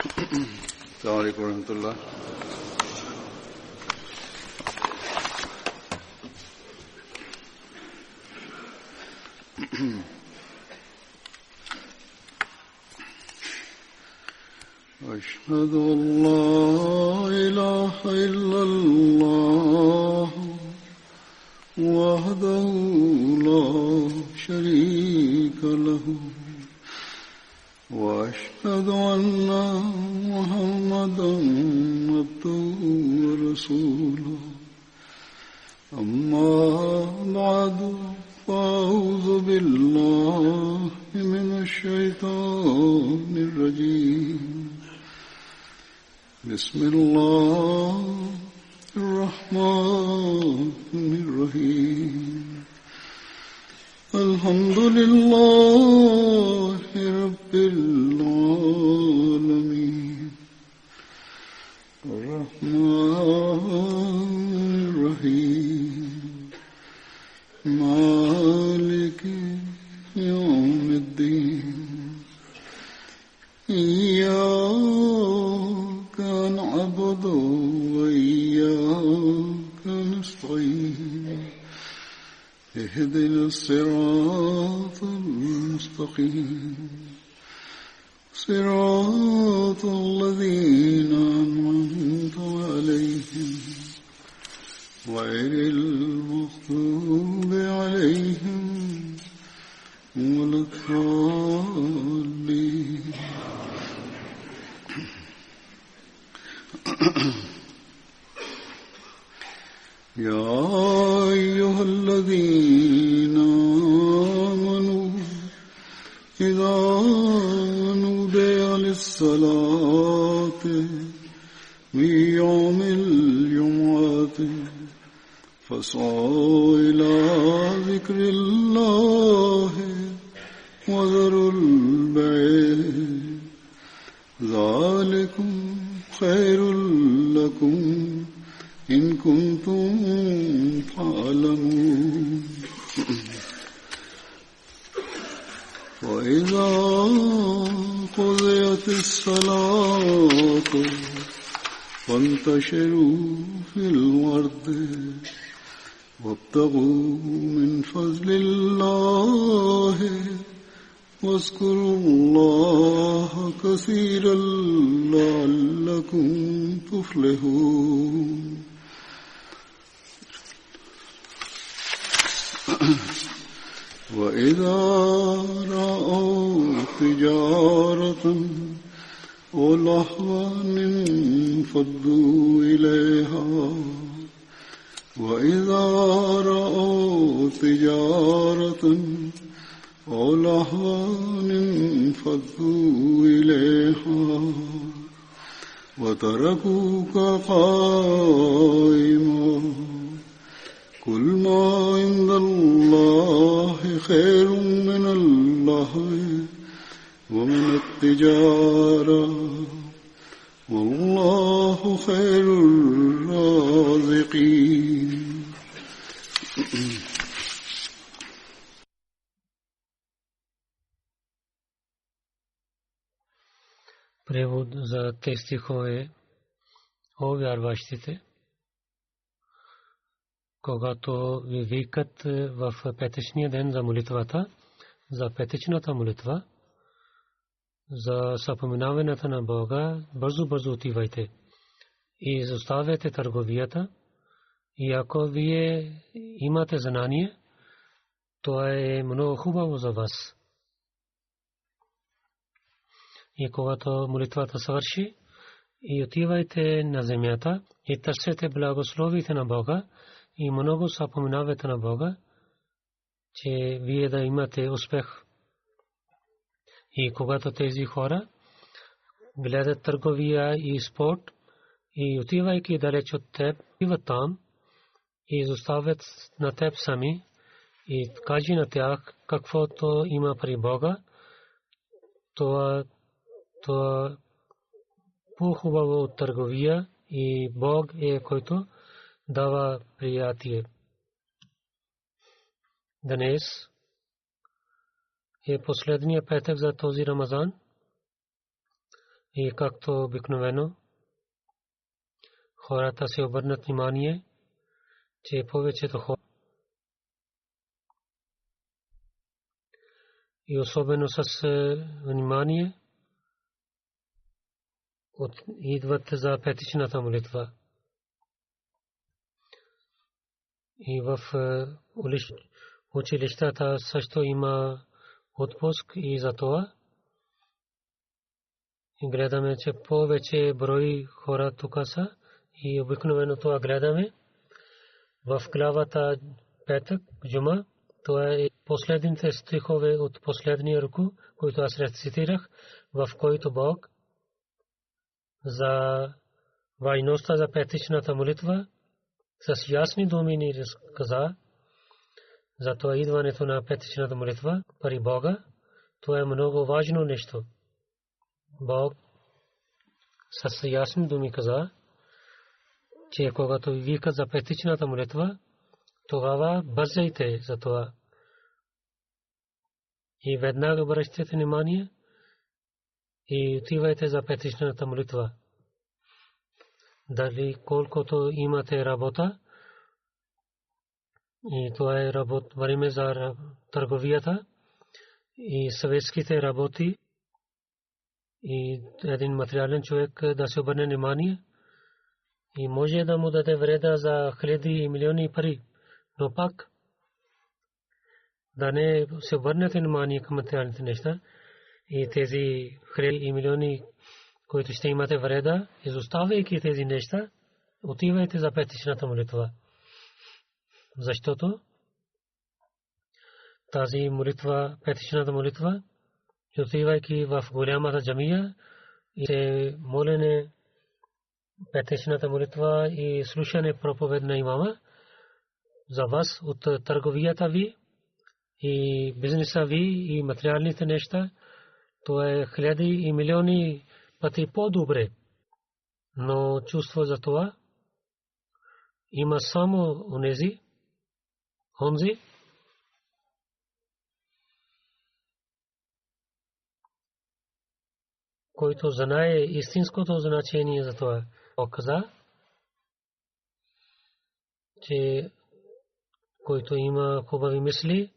السلام علیکم ورحمۃ اللہ. أشهد أن لا إله إلا الله وحده لا شريك له وأشهد أن محمدا عبده ورسوله أما بعد فأعوذ بالله من الشيطان الرجيم بسم الله الرحمن الرحيم الحمد لله رب العالمين الرحمن الرحيم مالك يوم الدين إياك نعبد وإياك نستعين اهدنا الصراط المستقيم صراط الذين أنعمت عليهم غير المغضوب عليهم ولا الضالين. يا أيها الذين آمنوا إذا نودي للصلاة من يوم الجمعة فاسعوا إلى ذكر الله وذروا البيع ذلكم خير لكم إن كنتم تعلمون. وإذا قضيت الصلاة فانتشروا في الأرض وابتغوا من فضل الله واذكروا الله كثيرا لعلكم تفلحون. وإذا رأوا تجارة أو لهوا انفضوا إليها وإذا رأوا تجارة أو لهوا انفضوا إليها وتركوك قائما قل ما عند الله خير من اللهو ومن التجارة والله خير الرازقين. Превод за тези стихове о вярващите. Когато ви викат в петъчния ден за молитвата, за петъчната молитва, за съпоминаването на Бога, бързо отивайте и изоставяйте търговията. И ако вие имате знание, то е много хубаво за вас. И когато молитвата свърши, и отивайте на земята и търсете благословите на Бога и много съпоминавайте на Бога, че вие да имате успех. И когато тези хора гледат търговия и спорт и отивайки далеч от теб, идват там и изоставят на теб сами и кажи на тях каквото има при Бога, това по-хубаво от търговия и Бог е който дава приятие. Днес е последния петък за този Рамазан И както обикновено хората се обърнат внимание, че повечето хора и особено с внимание идват за петичната молитва. И в училищата също има отпуск и за това. И гледаме, че повече брой хора тук са и обикновено това гледаме. В главата петък, джума, това е последните стихове от последния руку, които аз рецитирах, в който Бог за важността за петичната молитва с ясни думи ни разказа. Затова идването на петичната молитва при Бога, това е много важно нещо. Бог с ясни думи каза, че когато викат за петичната молитва, тогава бързайте за това. И веднага обръщайте внимание и отивайте за петичната молитва. Дали колкото имате работа, и това е време за търговията и съветските работи, и един материален човек да се обърне внимание и може да му даде вреда за хиляди и милиони пари, но пак да не се обърнете внимание към материалните неща и тези хиляди и милиони, които ще имате вреда, изоставяйки тези неща, отивайте за петичната молитва. Защото тази молитва, петичната молитва, отивайки в голямата джамия и се молене петичната молитва и слушане проповед на имама за вас от търговията ви и бизнеса ви и материалните неща, то е хиляди и милиони пъти по-добре. Но чувство за това има само онзи, който знае истинското значение за това. Каза, че който има хубави мисли,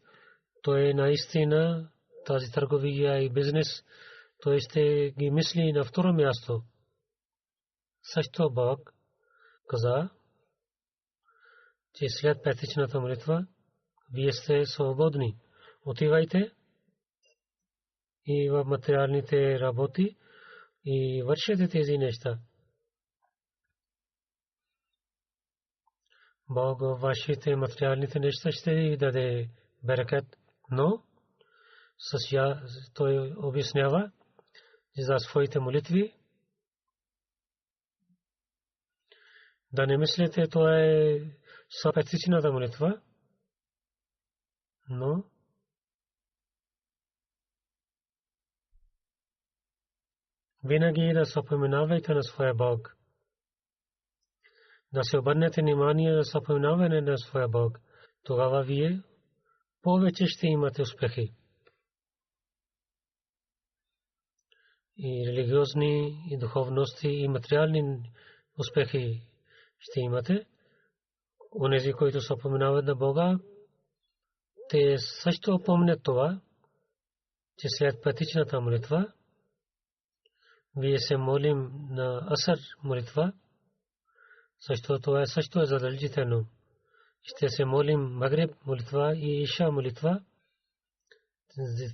той наистина тази търговия и бизнес, той ще ги мисли на второ място. Също Бог каза, че след петичната молитва вие сте свободни. Отивайте и в материалните работи и вършете тези неща. Бог вашите материалните неща ще ви даде берекет, но той обяснява за своите молитви. Да не мислите, това е петичната молитва, но винаги да споменавайте на своя Бог. Да се обърнете внимание за споменаване на своя Бог. Тогава вие повече ще имате успехи. И религиозни, и духовности, и материални успехи ще имате. Онези, които споменават на Бога, те също помнят това, че след петичната молитва вие се молим на асър молитва, защото това е също задължително. Ще се молим магриб молитва и иша молитва.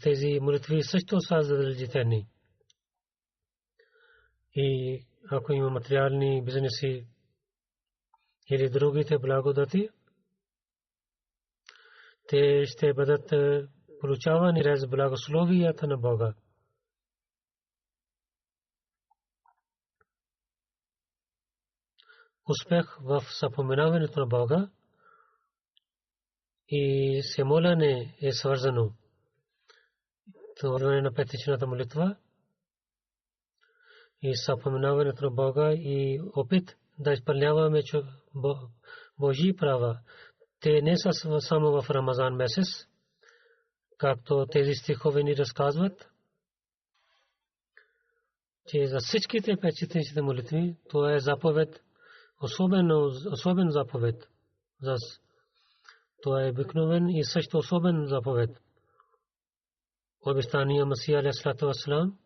Тези молитви също са задължителни. И ако има материални бизнеси или другите благодати, те ще бъдат получавани чрез благословията на Бога. Успех в съпоменаването на Бога и се молене е свързано. Това е на петичната молитва и съпоменаването на Бога и опит да изпълняваме Божии права. Те не са само в Рамазан месец, както тези стихове ни разказват. че за всичките петчетните молитви това е заповед, особен заповед. Това е обикновен и също особен заповед. Обещания Масия алейхиссалату вассалам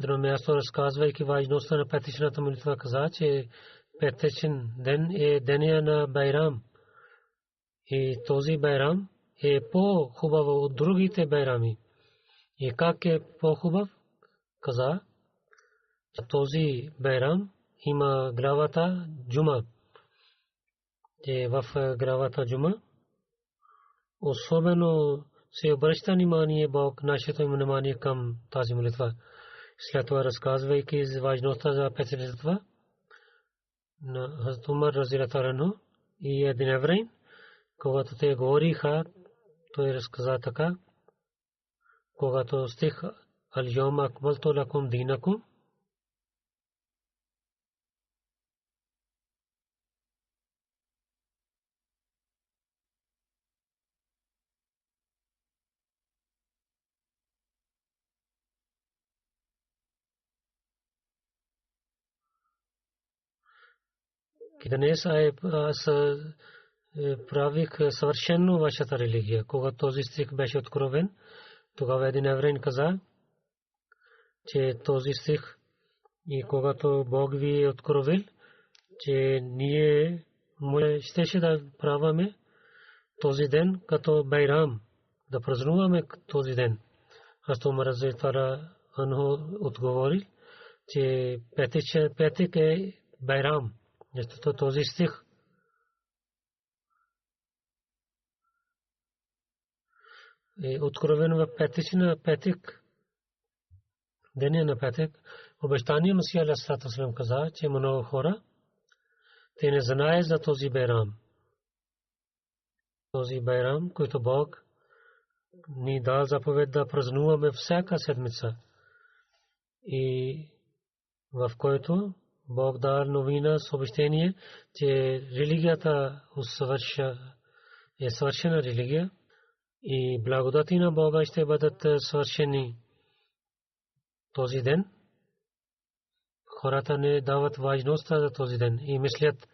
друго място, разказвайки важността на петичната молитва, каза, че петичен ден е деня на Байрам. И този Байрам е по-хубав от другите Байрами. И как е по-хубав? Каза, че този Байрам има главата Джума. И в главата Джума особено се обръща внимание Бог, нашето внимание към тази молитва. След това, разказвайки за важността за петичната на Хазрат Умар разияллаху анху и един евреин, когато те говориха, той разказа така, когато стих Ал-Йawma акмалту лакум динакум, днес аз правих съвършено вашата религия. Когато този стих беше откровен, тогава един евреин каза, че този стих и когато Бог ви е откровил, че ние щеше да праваме този ден като Байрам, да празнуваме този ден. Хазрат Умар разияллаху анху отговори, че петък е Байрам. Защото този стих е откровен в петък, деня на петък. Обещания Масия алейхиссалату вассалам каза, че много хора те не знаят за този Байрам. Този Байрам, който Бог ни дал заповед да празнуваме всяка седмица и в който Бог дал новина съобщение, че религията е свършена религия и благодати на Бога ще бъдат свършени този ден. Хората не дават важност за този ден и мислят,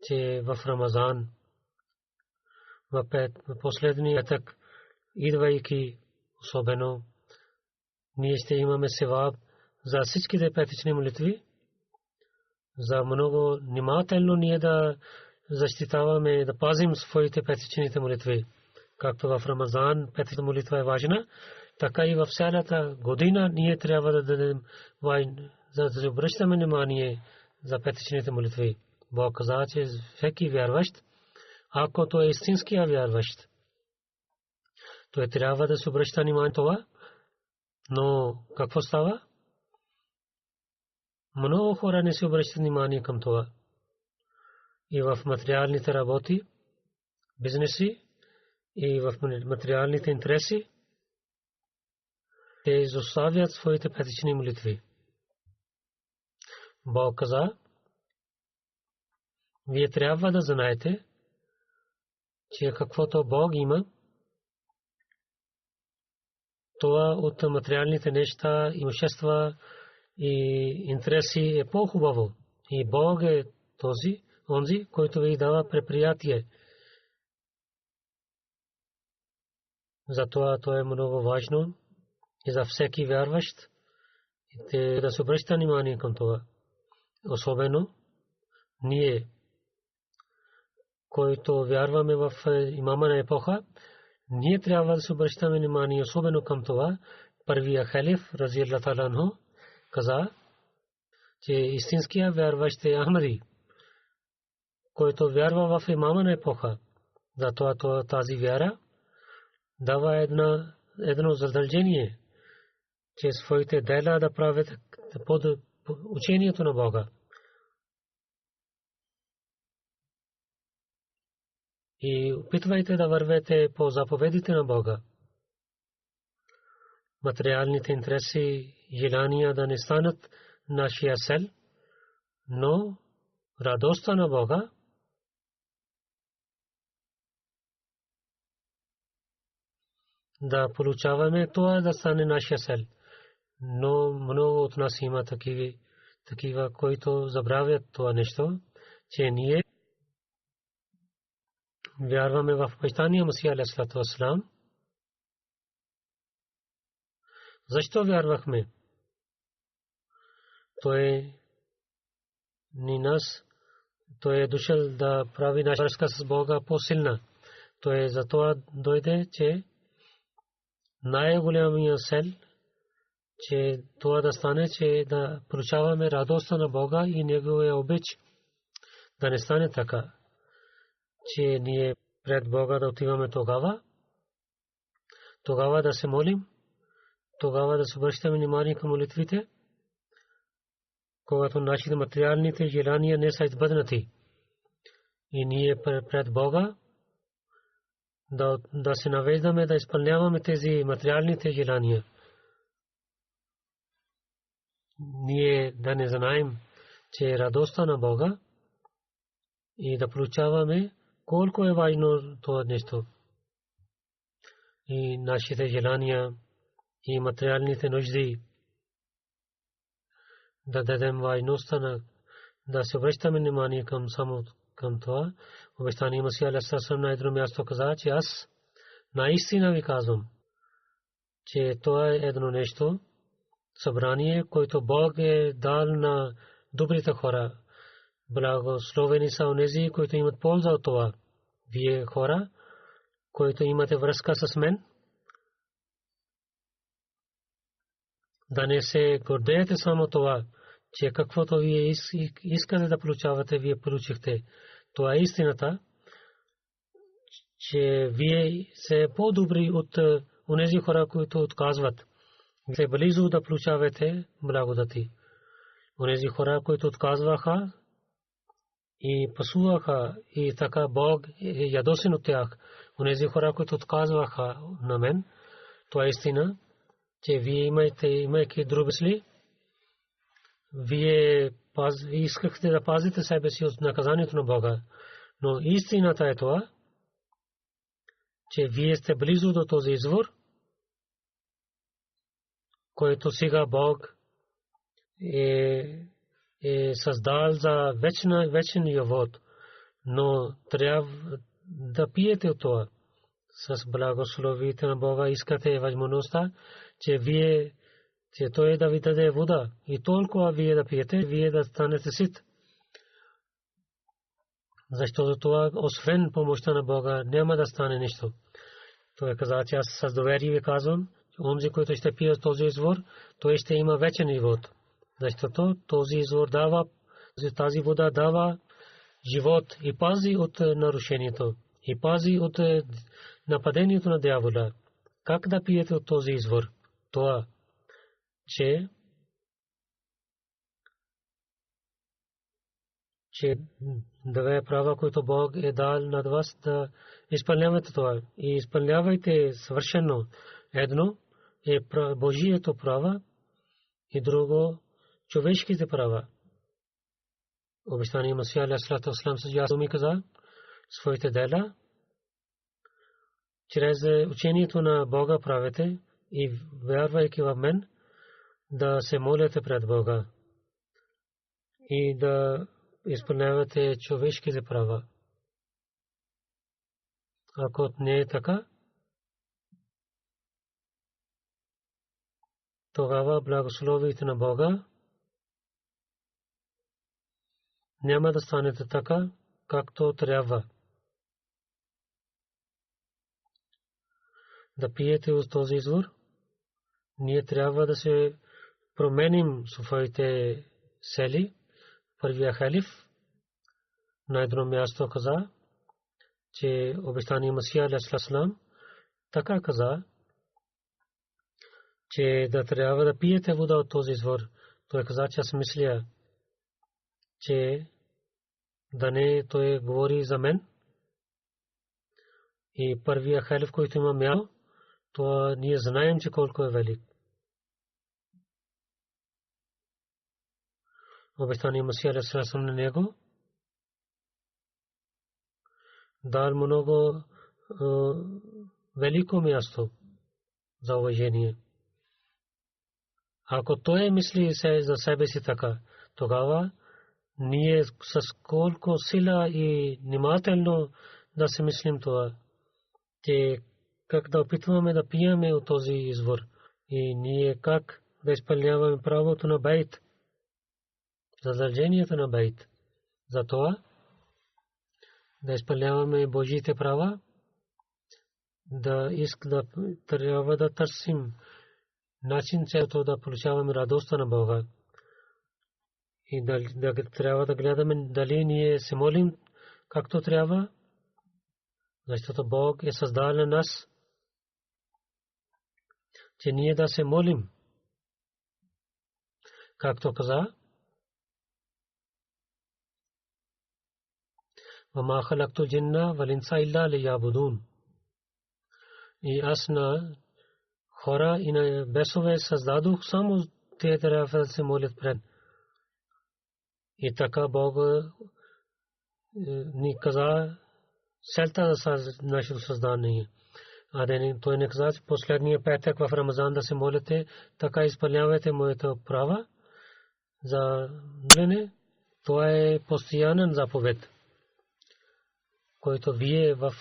че в Рамазан, в последния петък, идвайки особено, ние ще имаме севаб за всичките петични молитви. За много внимателно ние да защитаваме, да пазим своите петичните молитви. Както в Рамазан петичната молитва е важна, така и в цялата година ние трябва да дадем да обръщаме внимание за петичните молитви. Бог каза, че всеки вярващ, ако той е истинския вярващ, той трябва да се обръща внимание това. Но какво става? Много хора не се обръщат внимание към това. И в материалните работи, бизнеси и в материалните интереси те изоставят своите петични молитви. Бог каза, вие трябва да знаете, че каквото Бог има, това от материалните неща, имущества и интереси е по-хубаво. И Бог е онзи, който ви дава предприятие. Затова това е много важно и за всеки вярващ да се обръща внимание към това. Особено ние, които вярваме в имама на епоха, ние трябва да се обръщаме внимание особено към това. Първия халиф разияллаху анху каза, че истинския вярващ е Ахмади, който вярва в имама на епоха. Затова тази вяра дава едно задължение, че своите дела да правят под учението на Бога. И опитвайте да вървете по заповедите на Бога. Материалните интереси, желания да не станат нашия цел, но радостта на Бога да получаваме, това да стане нашия цел. Но много от нас има такива, които забравят това нещо, че ние вярваме в почитания Масия алейхиссалату вассалам. Защо вярвахме? Той ни нас, той е дошъл да прави наша връзка с Бога по-силна. Той за това дойде, че най-голямия цел, че това да стане, че да получаваме радостта на Бога и Неговия обич. Да не стане така, че ние пред Бога да отиваме тогава да се молим, тогава да се обръщаме внимание към молитвите, когато нашите материалните желания не са избъднати. И ние пред Бога да се навеждаме да изпълняваме тези материалните желания. Ние да не знаем, че е радостта на Бога и да получаваме колко е важно това нещо. И нашите желания и материалните нужди да дадем важността на да се обръщаме внимание към това. Обещание Масия алейхиссалам на едно място каза, че аз наистина ви казвам, че това е едно нещо, събрание, което Бог е дал на добрите хора. Благословени са онези, които имат полза от това. Вие хора, които имате връзка с мен, да не се гордеете само това, че каквото вие искате да получавате, вие получихте. Това е истината, че вие сте по-добри от онези хора, които отказват. Вие близо да получавате благодати. Онези хора, които отказваха и пасуваха и така Бог е ядосен от тях. Онези хора, които отказваха на мен, това е истина, че вие имайки други мисли, вие искахте да пазите себе си от наказанието на Бога. Но истината е това, че вие сте близо до този извор, който сега Бог е създал за вечен живот. Но трябва да пиете от това. С благословите на Бога искате възможността, че Той да ви даде вода и толкова вие да пиете, вие да станете сит. Защото това, освен помощта на Бога, няма да стане нищо. Той каза, че аз с доверие ви казвам, онзи, който ще пие този извор, той ще има вечен живот. Защото този извор дава, тази вода дава живот и пази от нарушението, и пази от нападението на дявола. Как да пиете от този извор? Това, че да е права, който Бог е дал над вас, да изпълнявате това. И изпълнявайте съвършено. Едно е Божието права и друго човешките права. Обещание Масия алейхиссалату вассалам с ясно ми каза своите дела чрез учението на Бога правете и вярвайки в мен да се молите пред Бога и да изпълнявате човешките права. Ако не е така, тогава благословите на Бога няма да станете така, както трябва. Да пиете от този извор, ние трябва да се променим своите сели. Първия халиф на едно място каза, че обещание Масия алейхиссалам така каза, че да трябва да пиете вода от този извор. Той каза, че аз мисля, че да не той говори за мен. И първия халиф, който има място, то ние знаем, че колко е велик. Обещание Масия алейхиссалам на него дал много велико място за уважение. Ако той мисли за себе си така, тогава ние с колко сила и внимателно да се мислим това, че как да опитваме да пиеме от този извор и ние как да изпълняваме правото на байт, задължението на байт. Затова да изпълняваме Божиите права, да трябва да търсим начин, чето да получаваме радостта на Бога. И да трябва да гледаме дали ние се молим както трябва, защото Бог е създал нас, че ние да се молим. Както каза, وَمَا خَلَقْتُ الْجِنَّ وَالْإِنسَ إِلَّا لِيَعْبُدُونِ. И аз на хора и на бесове създадох само те трябва да се молят пред. И така Бог ни каза целта за нашето създание. Той не каза, че последния петък в Рамазан да се молите, така изпълнявайте моите права за молене. Това е постоянен заповед, който вие в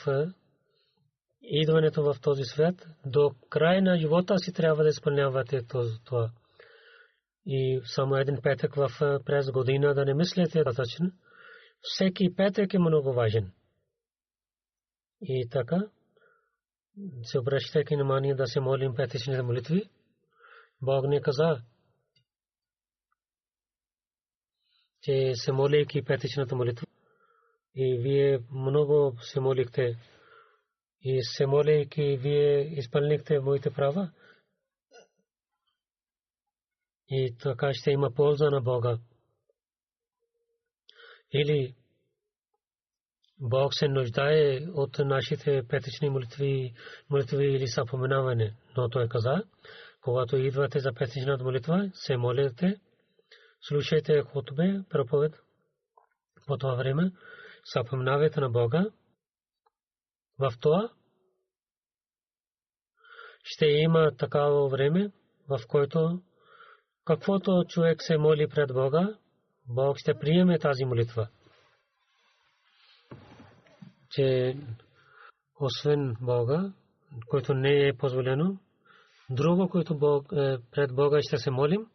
идването в този свят до края на живота си трябва да изпълнявате това. И само един петък през година да не мислите достатъчно. Всеки петък е много важен. И така се обръщайки внимание да се молим петъчните молитви. Бог не каза, че се молейки петъчната молитва и вие много се молихте и се молейки вие изпълнихте моите права и така ще има полза на Бога. Или Бог се нуждае от нашите петъчни молитви или съпоменаване. Но той каза, когато идвате за петъчната молитва, се молете, слушайте хутбе, проповед. По това време съпоменавайте на Бога. В това ще има такава време, в който каквото човек се моли пред Бога, Бог ще приеме тази молитва. Че освен Бога, който не е позволено, друго, който пред Бога ще се молим,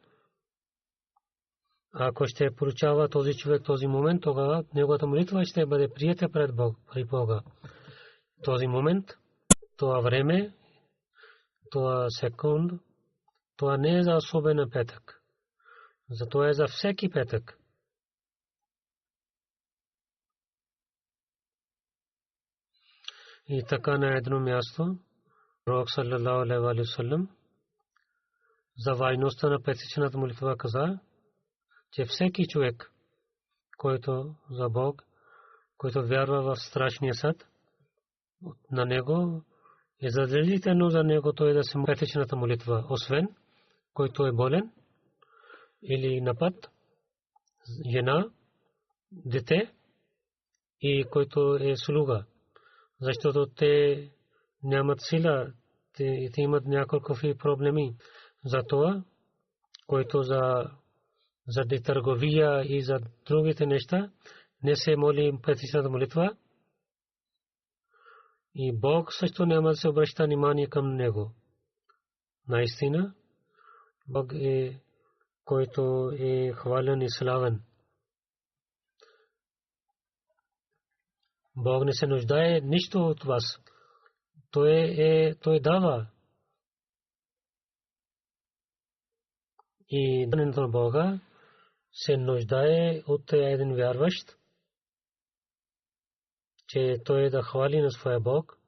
ако ще получава този човек този момент, тогава неговата молитва ще бъде приета пред Бога. Този момент, това време, това секунд, това не е за особен петък. Затова е за всеки петък. И така на едно място, Пророк саллалаху алейхи ва саллям за важността на петъчната молитва каза, че всеки човек, който за Бог, който вярва в страшния съд, на него е задължително за него той да се моли петъчната молитва, освен който е болен или на път, жена, дете и който е слуга. Защото те нямат сила, те имат няколко проблеми. Затова, който за търговия и за другите неща не се моли петъчната молитва, и Бог също няма да се обръща внимание към него. Наистина, Бог е, който е хвален и славен. Бог не се нуждае нищо от вас. Той дава. И дането на Бога се нуждае от един вярващ, че той да хвали на своя Бог.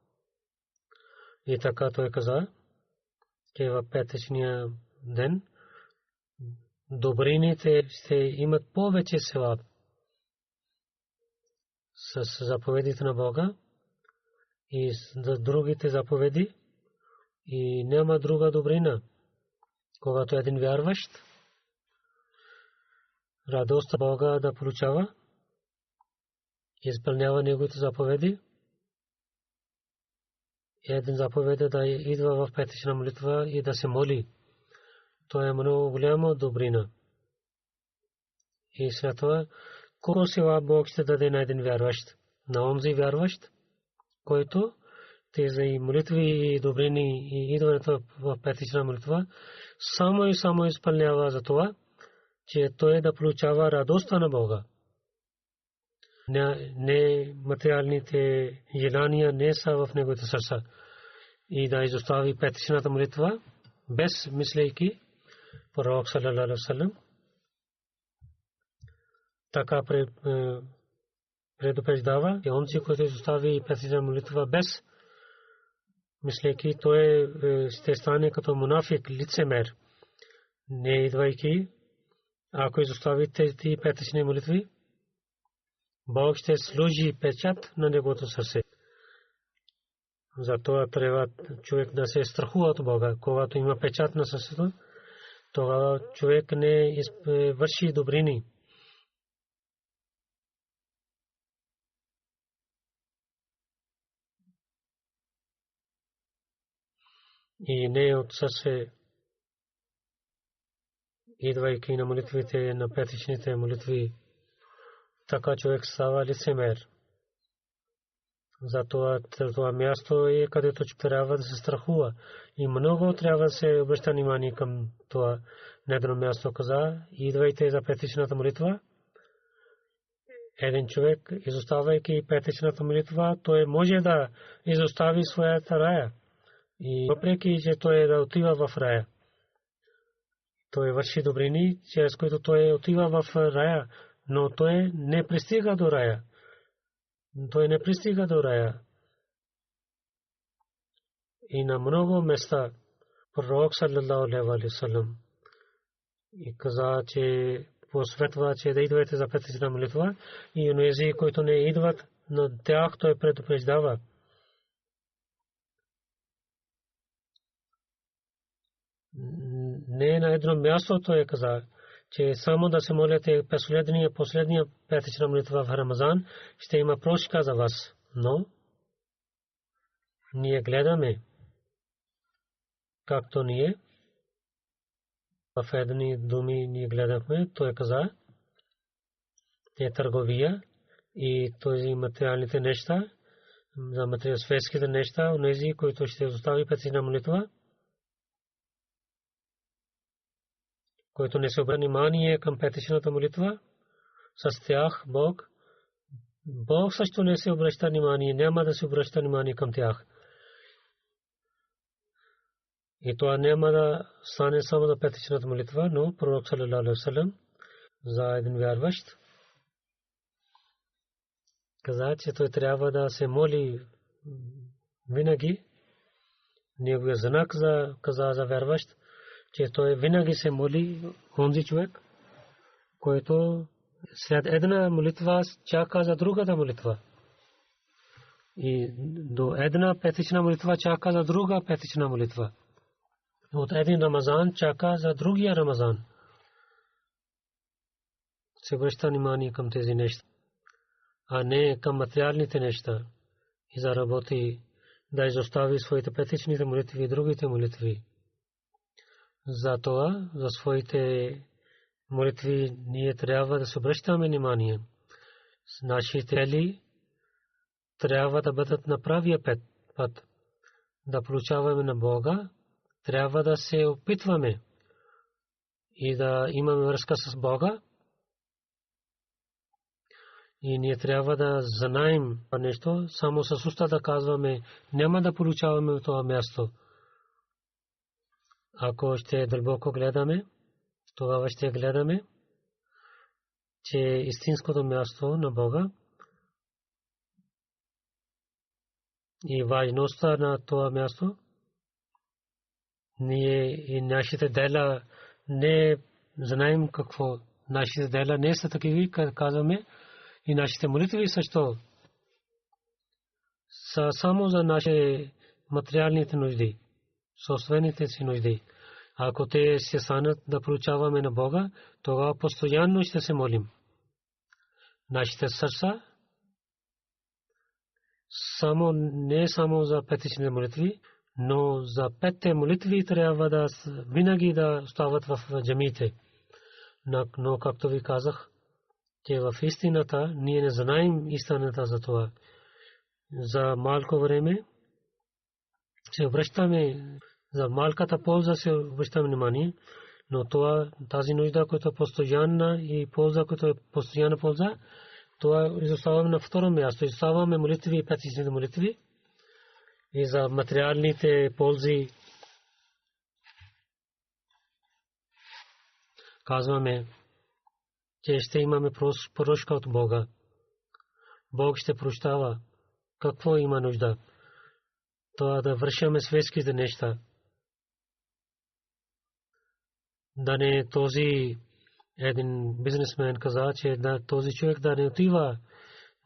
И така той каза, че в петъчния ден добрините ще имат повече севап с заповедите на Бога и за другите заповеди, и няма друга добрина. Когато един вярващ радост Бога да получава, изпълнява неговите заповеди, един заповед да идва в петъчна молитва и да се моли, То е много голяма добрина. И след това, колко сила Бог ще даде на един вярващ, на онзи вярващ, който тези молитви и добрини и идването в петична молитва само и само изпълнява за това, че той да получава радостта на Бога. Не материалните желания не са в неговите сърца. И да изостави петичната молитва, без мислейки, пророк саллалаху алейхи ва саллям така предупреждава, и онзи, който изостави петична молитва без мислейки, той ще стане като мунафик, лицемер. Не идвайки, ако изостави тези петични молитви, Бог ще сложи печат на неговото сърце. Затова трябва човек да се страхува от Бога. Когато има печат на сърцето, тогава човек не върши добрини. И не от сърце, идвайки на молитвите, на петичните молитви, така човек става лицемер. Затова това място е, където трябва да се страхува. И много трябва да се обръща внимание към това. На едно място каза, идвайте за петичната молитва. Един човек, изоставяйки петичната молитва, той може да изостави своята рая. И въпреки, че той да отива в рая, той върши добрини, чрез които той отива в рая, но той не пристига до рая. Той не пристига до рая. И на много места пророк саллалаху алейхи ва саллям и каза, че посветва, че да идвате за петична молитва, и онези, които не идват, но тях той предупреждава. Не на едно място той каза, че само да се молите последния петична молитва в Рамазан, ще има прошка за вас. Но ние гледаме, както ние в едни думи ние гледахме, той каза, е търговия и този материалните неща, за материалските неща, онези, които ще остави петична молитва, който не се обръща внимание към петичната молитва, с тях Бог също не се обръща внимание, няма да се обръща внимание към тях. И това няма да стане само за петичната молитва, но пророк саллалаху алейхи ва саллям за един вярващ каза, че той трябва да се моли винаги. Неговия знак каза за вярващ, че той винаги се моли, онзи човек, който след една молитва чака за другата молитва. И до една петична молитва чака за друга петична молитва. От един Рамазан чака за другия Рамазан. Се обръща внимание към тези неща, а не към материалните неща. И за работи да изостави своите петичните молитви и другите молитви. За това, за своите молитви, ние трябва да се обръщаме внимание. Нашите цели трябва да бъдат на правия път. Да получаваме на Бога, трябва да се опитваме и да имаме връзка с Бога. И ние трябва да знаем нещо, само с уста да казваме, няма да получаваме това място. Ако ще дълбоко гледаме, тогава ще гледаме, че истинското място на Бога и важността на това място, ние и нашите дела не знаем какво. Нашите дела не са такива, казваме, и нашите молитви също са само за нашите материалните нужди, собствените си нужди. Ако те се станат да получаваме на Бога, тогава постоянно ще се молим. Нашите сърца не само за петични молитви, Но за петте молитви трябва да винаги да стават в джамиите. Но както ви казах, че в истината ние не знаем истината за това. За малко време се обръщаме, за малката полза се обръщаме внимание, но това, тази нужда, която е постоянна и полза, която е постоянна полза, това изоставаме на второ място. Изоставаме молитви и петичните молитви и за материалните ползи казваме, че ще имаме прошка от Бога. Бог ще прощава какво има нужда. Това да вършаме светските неща. Да не този един бизнесмен каза, че да този човек да не отива.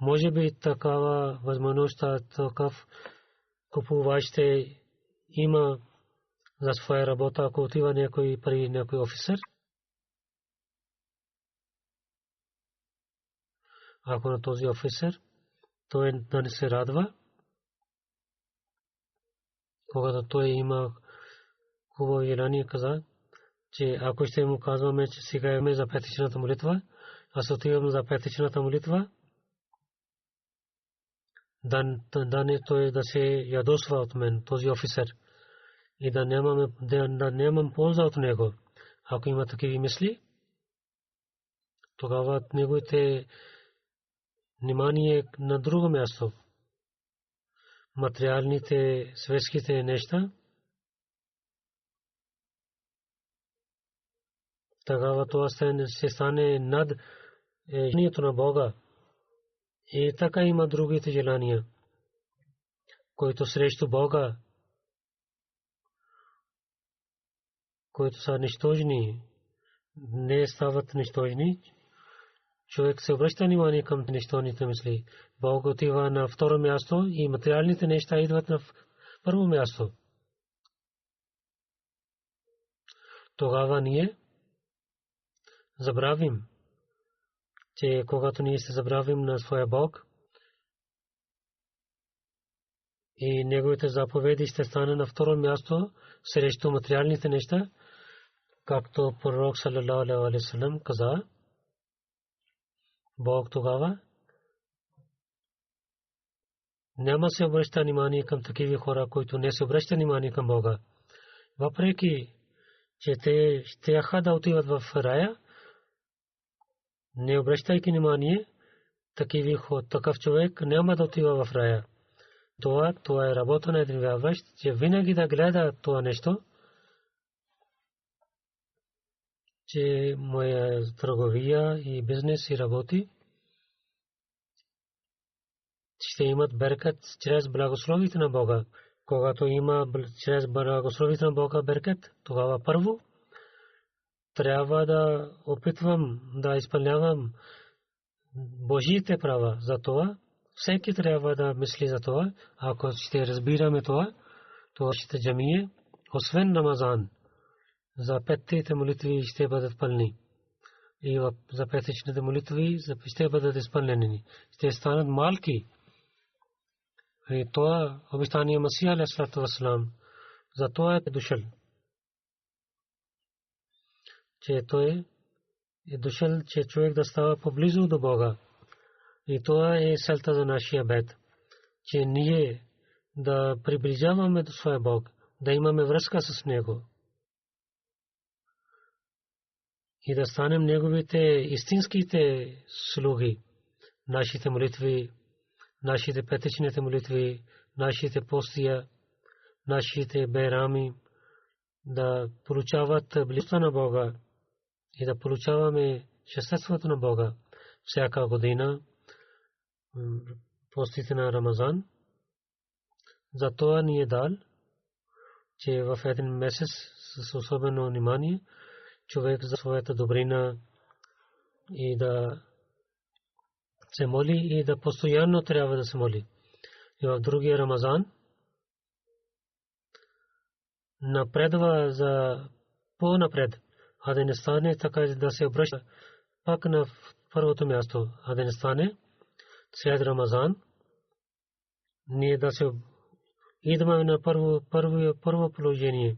Може би такава възможност, такъв купувач ще има за своя работа, ако отива някой при някой офицер. Ако на този офицер, той да не се радва, когато той има хубаво желание, каза, че ако ще му казваме, че сега имаме за петичната молитва, аз отивам за петичната молитва, да не той да се ядосва от мен, този офицер, и да нямам полза от него. Ако има такива мисли, тогава неговите внимание на друго място. Материалните, светските неща, тогава това ще стане над желанието на Бога. И така има другите желания, които срещу Бога, които са нищожни, не стават нищожни. Човек се обръща внимание към нищожните мисли. Бог отива на второ място и материалните неща идват на първо място. Тогава ние забравим, че когато ние се забравим на своя Бог и неговите заповеди ще стане на второ място срещу материалните неща, както пророк саллалаху алейхи ва саллям каза, Бог тогава няма се обръща внимание към такива хора, които не се обръщат внимание към Бога. Въпреки че те щяха да отиват в рая, не обръщайки внимание, такъв човек няма да отива в рая. Това е работа на един вярващ, че винаги да гледа това нещо, че моя търговия и бизнес и работи ще имат беркат чрез благословите на Бога. Когато има чрез благословите на Бога беркат, тогава първо трябва да опитвам да изпълнявам Божиите права. За това всеки трябва да мисли за това. Ако ще разбираме това, то ще джамие, освен Рамазан, за петте молитви ще бъдат пълни. И за петичните молитви ще бъдат изпълнени. Ще станат малки. И това обещание Масия алейхи вассалам, за това е дошъл. Че той е дошъл, че човек да става поблизо до Бога. И това е целта за нашия бед, че ние да приближаваме до своя Бог, да имаме връзка с Него и да станем Неговите истинските слуги. Нашите молитви, нашите петичните молитви, нашите постия, нашите байрами да получават близостта на Бога и да получаваме щастието на Бога всяка година, постите на Рамазан. Затова ни е дал, че в един месец с особено внимание човек за своята добрина и да се моли и да постоянно трябва да се моли. И в другия Рамазан напредва за по-напред, а да не стане така да се обръща пак на първото място, а да не стане след Рамазан ние да се идваме на първо положение.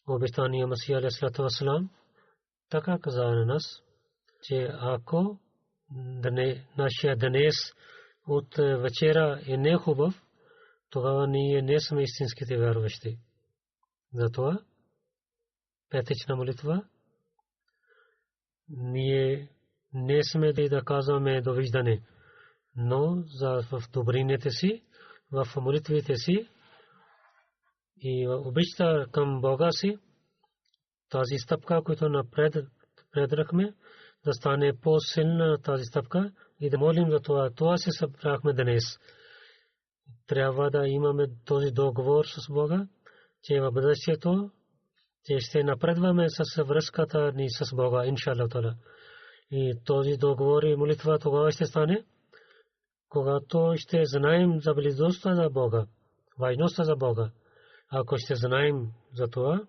Обещания Масия алейхиссалату вассалам така каза на нас, че ако нашия днес от вечера е не хубав, тогава ние не сме истинските вярващи. Затова петична молитва ние не сме да казваме довиждане, но в добрините си, в молитвите си и обичта към Бога си, тази стъпка, която предрахме, да стане по-силна тази стъпка и да молим за това. Това се събрахме днес. Трябва да имаме този договор с Бога, че в бъдещето че ще напредваме с връзката ни с Бога, иншаллах таала. И този договор и молитва тогава ще стане, когато ще знаем за близостта за Бога, важността за Бога. Ако ще знаем за това,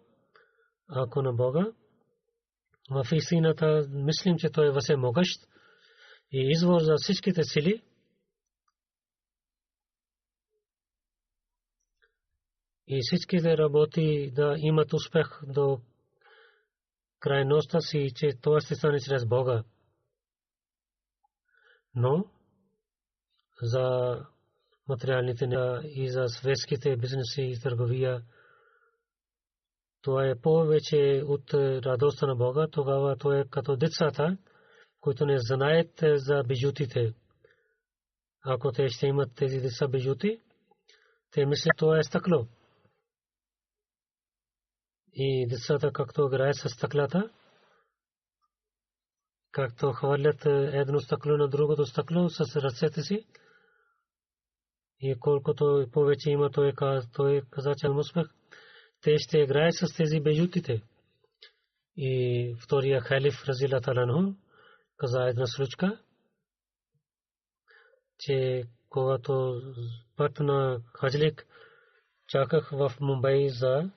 ако на Бога, в истината мислим, че Той е всемогъщ и извор за всичките сили, и всичките работи да имат успех до крайността си, че това ще стане чрез Бога. Но за материалните и за светските бизнеси и търговия, това е повече от радостта на Бога. Тогава то е като децата, които не знаят за бижутите. Ако те ще имат тези деца бижути, те мислят, това е стъкло. И децата, както играят с стъклата, както хвърлят едно стъкло на другото стъкло с ръцете си, и колкото повече има, той каза, че успех, те ще играят с тези бижутите. И втория халиф разилат аланху каза една случка, че когато път на хаджлик чаках в Мумбай за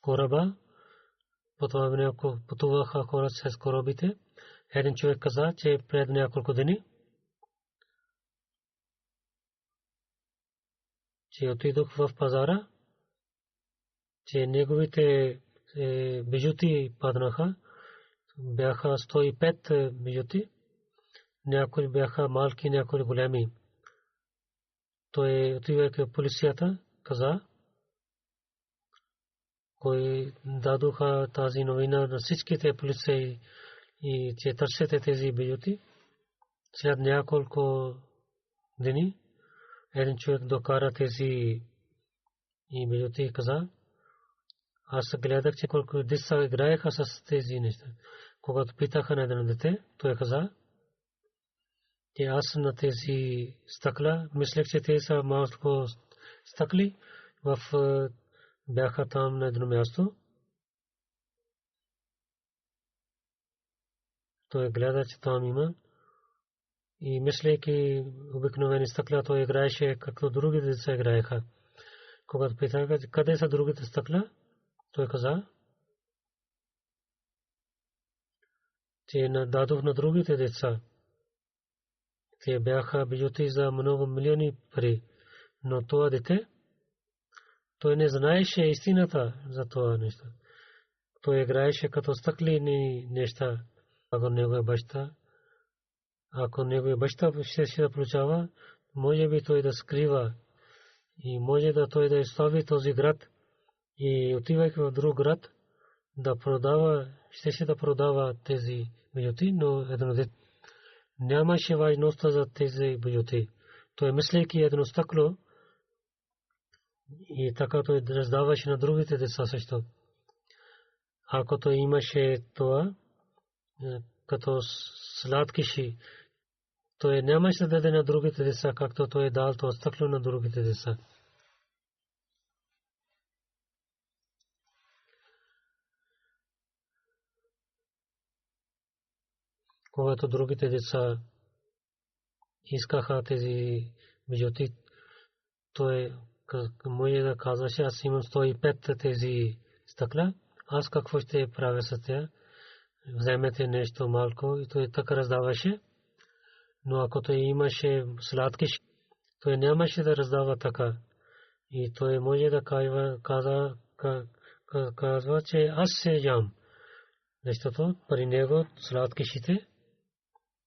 кораба, пътуваха хора с корабите. Един човек каза, че пред няколко дни, че отидох в пазара, че неговите бижути паднаха, бяха 105 бижути, някои бяха малки, някои големи. Той отивайки в полицията, каза, кои дадоха тази новина на всичките полицаи и че търсете тези бижути. След няколко дни един човек докара тези и бижути и каза, аз гледах, че колко деца играеха с тези неща. Когато питаха на едно дете, той каза, че аз на тези стъкла, мислех, че те са малко стъкли, бяха там на едно място. Той гледа, че там има. И мислейки обикновени стъкла, той играеше, както другите деца играеха. Когато питаха, къде са другите стъкла, той каза, че дадох на другите деца. Те бяха бижути за много милиони пари. Но това дете, той не знаеше истината за това нещо. Той играеше като стъклени неща. Ако неговия баща ще да получава, може би той да скрива и може да той да изстави този град и отивайки в друг град да продава, ще да продава тези бижути, но едно дете нямаше важността за тези бижути. Той мислейки едно стъкло и така той раздаваше на другите деца също. Ако той имаше това като сладкиши, той нямаше да даде на другите деца, както той дал това стъкло на другите деца. Когато другите деца искаха тези бижути, той може да казваше, аз имам 105 тези стъкла, аз какво ще правя с тях? Вземете нещо малко и той така раздаваше. Но ако той имаше сладкиш, той нямаше да раздава така. И той може да казва, че аз се ям. Защото при него сладкишите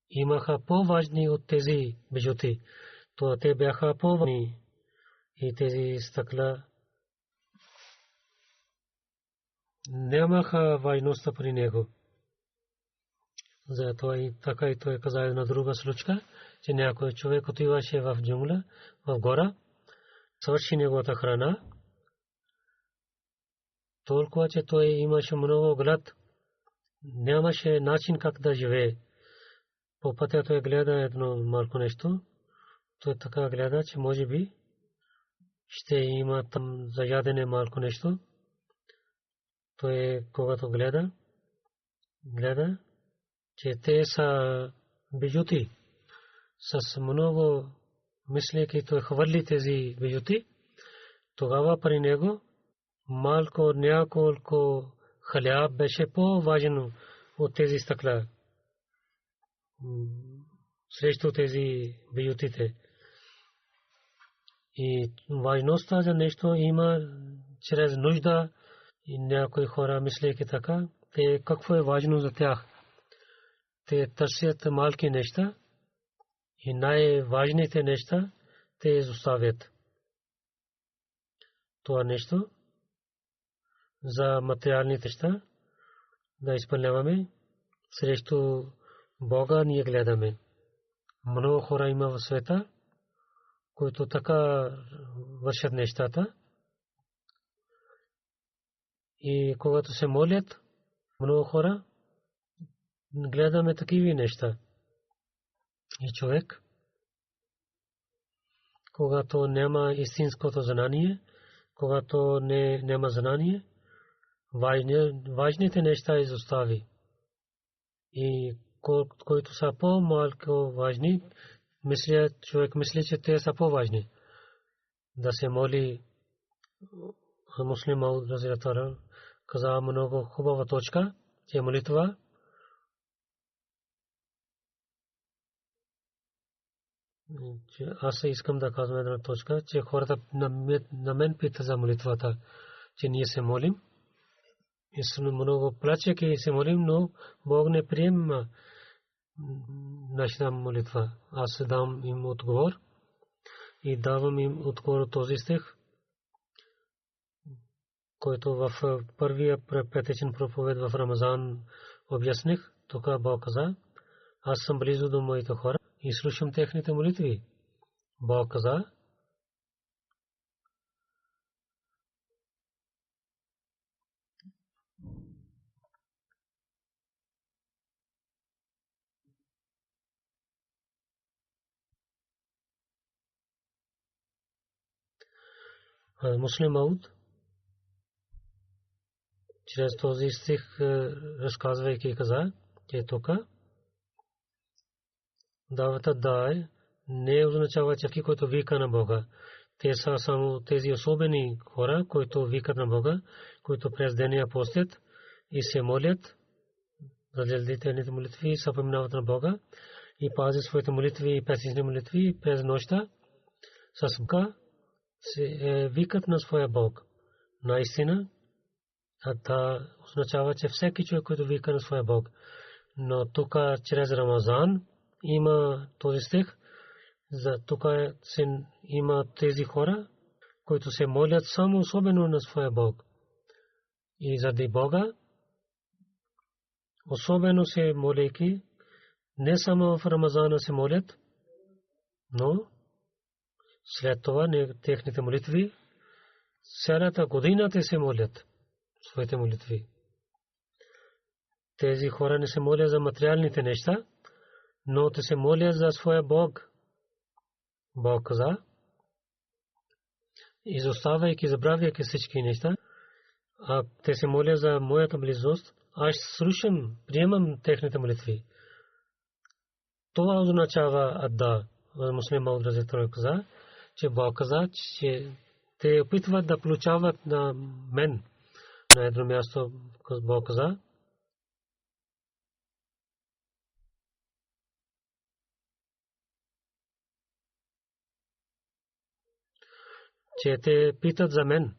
имаха по-важни от тези бижути. То те бяха по-важни и тези стъкла нямаха важността при него. Затова и така и той каза една друга случка, че някой човек отиваше в джунгла, в гора, свърши неговата храна, толкова, че той имаше много глад, нямаше начин как да живее. По пътя той гледа едно малко нещо, той така гледа, че може би ще има там за ядене малко нещо. Той когато гледа, че те са бижути. С много мислейки той хвърли тези бижути. Тогава при него малко няколко хляб беше по-важно от тези стъкла. Срещу тези бижутите. И важността за нещо има чрез нужда и някои хора мислейки така, те какво е важно за тях. Те търсят малки неща и най-важните неща те изоставят. Това нещо за материалните неща да изпълняваме срещу Бога ние гледаме. Много хора има в света, които така вършат нещата. И когато се молят, много хора гледаме такива неща. И човек, когато няма истинското знание, когато няма знание, важните неща изостави. И които са по-малко важни, човек мисли, че те са по-важни. Да се моли Муслим Мауд разиятара каза много хубава точка, че молитва аз искам да казвам една точка, че хората на мен питат за молитвата, че ние се молим. И много плачеки се молим, но Бог не приема нашата молитва. Аз дам им отговор и давам им отговор от този стих, който в първия петъчен проповед в Рамазан обясних. Тук Бог каза, аз съм близо до моите хора и слушам техните молитви. Бог каза, Муслим Мауд чрез този стих разказвайки каза, че тук давата дай не означава, че който вика на Бога. Те са само тези особени хора, които викат на Бога, които през деня постят и се молят, заради техните молитви са поминават на Бога и пазят своите молитви и песни молитви през нощта с Бога се викат на своя Бог. Наистина, това означава, че всеки човек, който вика на своя Бог. Но тук чрез Рамазан има този стих, за тук има тези хора, които се молят само особено на своя Бог. И заради Бога, особено се молейки, не само в Рамазана се молят, но след това техните молитви, цялата година те се молят своите молитви. Тези хора не се молят за материалните неща, но те се молят за своя Бог. Бог каза, изоставяйки, забравяйки всички неща, а те се молят за моята близост, аз слушам, приемам техните молитви. Това означава адда. Муслим Мауд разиятара каза, че Бог каза, че те опитват да получават на мен. На едно място Бог каза, че те питат за мен,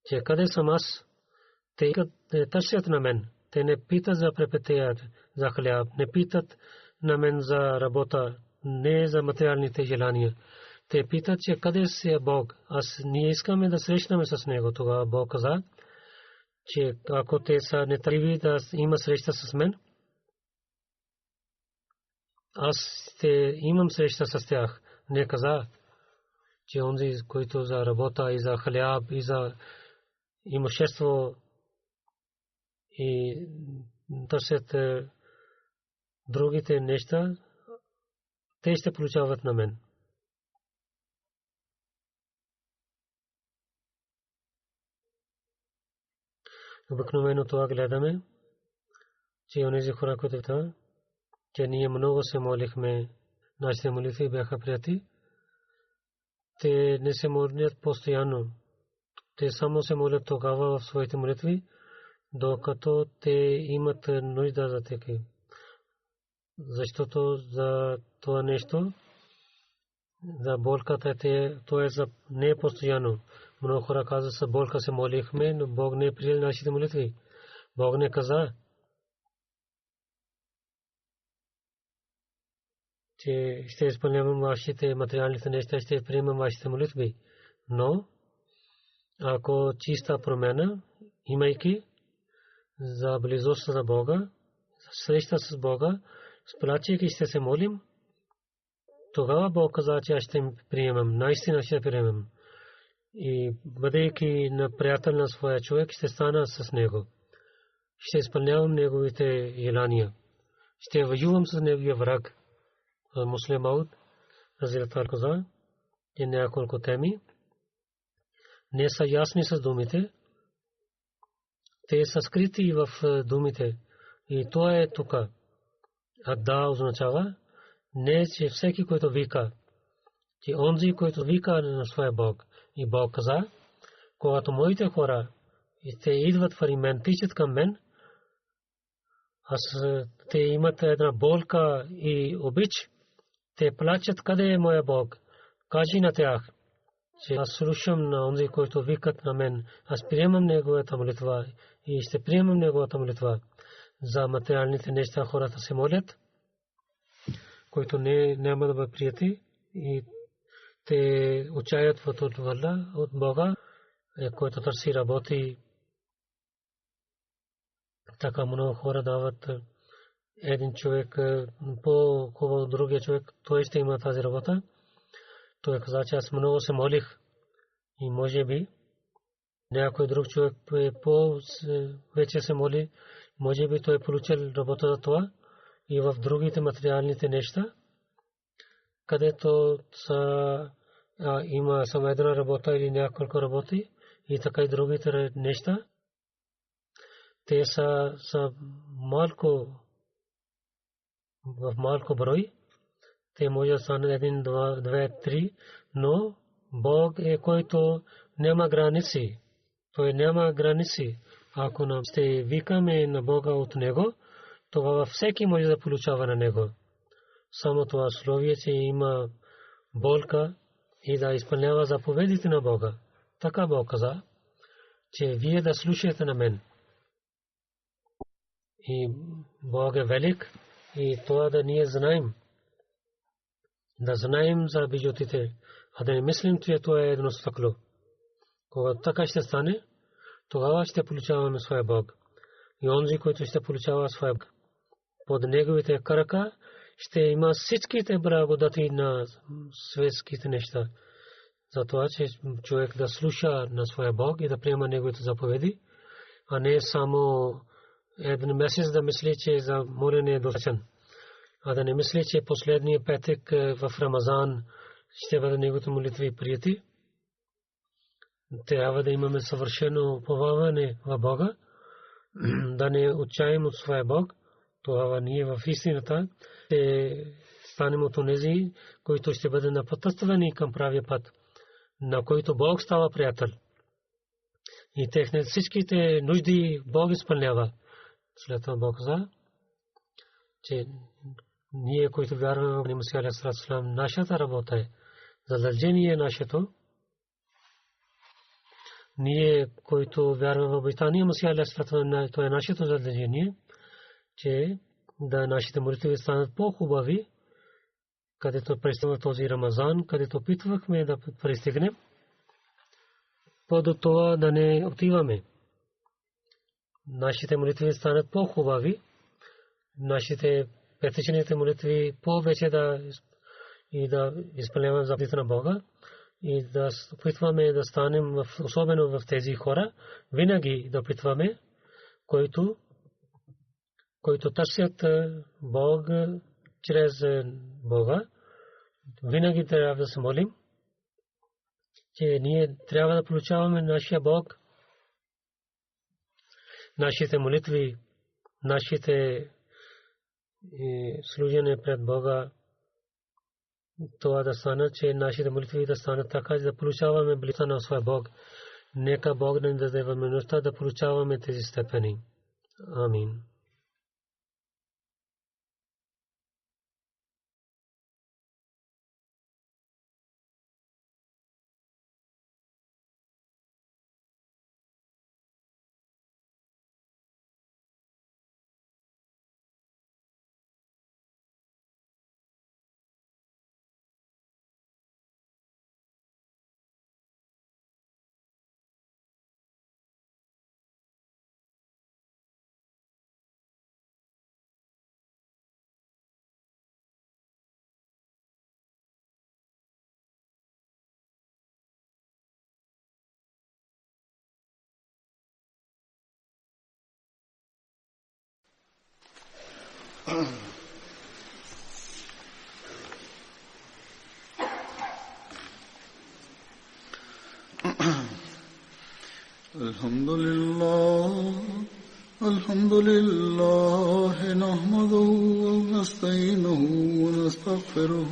че къде съм аз. Те търсят на мен. Те не питат за препитият, за хляб, не питат на мен за работа, не за материалните желания. Те питат, че къде си е Бог. Ние искаме да срещнем с Него. Тогава Бог каза, че ако те са нетърпеливи да има среща с мен, аз ще имам среща с тях. Не каза, че онзи, който за работа и за хляб и за имущество и търсят другите неща, те ще получават на мен. Обикновено това гледаме, че онези хора, които това, че ние много се молихме, нашите молитви бяха прияти. Те не се молят постоянно. Те само се молят тогава в своите молитви, докато те имат нужда за теки. Защото за това нещо, за болката, то е не е постоянно. Много хора казват, за болка се молихме, но Бог не е приел нашите молитви. Бог не каза, че ще изпълнявам вашите материалните неща, ще приемам вашите молитви. Но, ако чиста промяна, имайки за близост на Бога, среща с Бога, сплачайки ще се молим, тогава Бог каза, че аз ще приемам, наистина ще приемам. И бъдейки на приятел на своя човек, ще стана с него. Ще изпълнявам неговите желания. Ще воювам с неговия враг. Муслим Ауд, Разилата каза, че няколко теми не са ясни с думите. Те са скрити в думите. И то е тук. Адда означава не, че всеки, който вика, че онзи, който вика на своя Бог. И Бог каза, когато моите хора те идват в мен, тичат към мен, те имат една болка и обич, те плачат, къде е моя Бог. Кажи на тях, че аз слушам на онзи, който викат на мен. Аз приемам неговата молитва и ще приемам неговата молитва. За материалните неща хората се молят, които няма да бъдат прияти, и те учаят от Бога, който търси работи. Така много хора дават един човек по-хубаво от другия човек, той ще има тази работа. Той каза, че аз много се молих и може би някой друг човек вече се моли, може би той получил работа за това. И в другите материалните неща, където има само една работа или няколко работи, и така и другите неща, те са в малко брой. Те може да станат 1, 2, 3, но Бог е, който няма граници. Той няма граници. Ако нам ще викаме на Бога от Него, тогава всеки може да получава на Него. Само това условие, че има болка и да изпълнява заповедите на Бога. Така Бог каза, че вие да слушате на мен. И Бог е велик, и това да ние знаем. Да знаем за бижутите, а да не мислим, че това е едно стъкло. Когато така ще стане, тогава ще получаваме своя Бог. И онзи, който ще получава своя Бог, под неговите крака ще има всичките благодати на светските неща. Затова, че човек да слуша на своя Бог и да приема неговите заповеди, а не само един месец да мисли, че за молене е достатъчен. А да не мисли, че последния петък в Рамазан ще бъде неговите молитви прияти. Трябва да имаме съвършено уповаване в Бога, да не отчаем от своя Бог. Това ние в истината ще станем от онези, които ще бъдат напътствани към правия път, на който Бог става приятел. И техните всичките нужди Бог изпълнява. След това Бог каза, че ние, които вярваме в Месия алейхи салам, нашата работа е, задължение е нашето, ние, които вярваме в обещания Масия алейхи салам, то е нашето задължение, че да нашите молитви станат по-хубави, където пристигнахме този Рамазан, където опитвахме да пристигнем, по-до това да не отиваме. Нашите молитви станат по-хубави, нашите петъчните молитви повече да изпълняваме заповедите на Бога и да опитваме да станем особено в тези хора, винаги да опитваме, които търсят Бог чрез Бога, винаги трябва да се молим, че ние трябва да получаваме нашия Бог, нашите молитви, нашите служене пред Бога, това да стане, че нашите молитви да станат така, да получаваме близостта на своя Бог. Нека Бог да ни даде възможността да получаваме тези степени. Амин. الحمد لله نحمده ونستعينه ونستغفره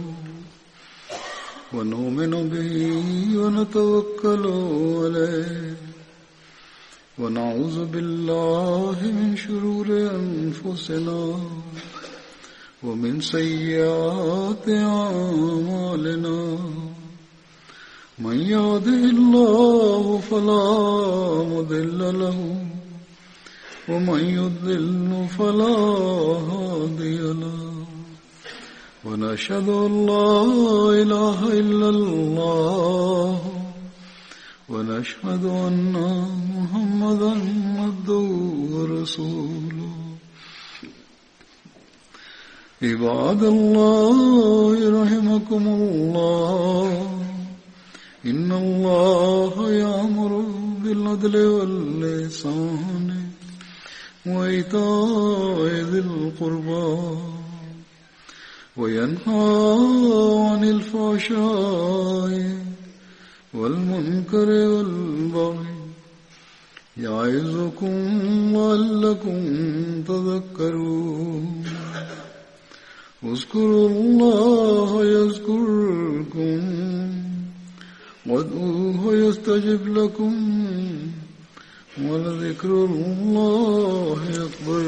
ونؤمن به ونتوكل عليه ونعوذ بالله من شرور أنفسنا ومن سيئات أعمالنا من يهده الله فلا مضل له ومن يضلل فلا هادي له ونشهد أن لا إله إلا الله ونشهد أن محمدا عبده ورسوله عباد الله رحمكم الله إن الله يأمر بالعدل والإحسان وإيتاء ذي القربى وينهى عن الفحشاء والمنكر والبغي يعظكم لعلكم تذكرون اذكروا الله يذكركم وادعوه يستجب لكم ولذكر الله أكبر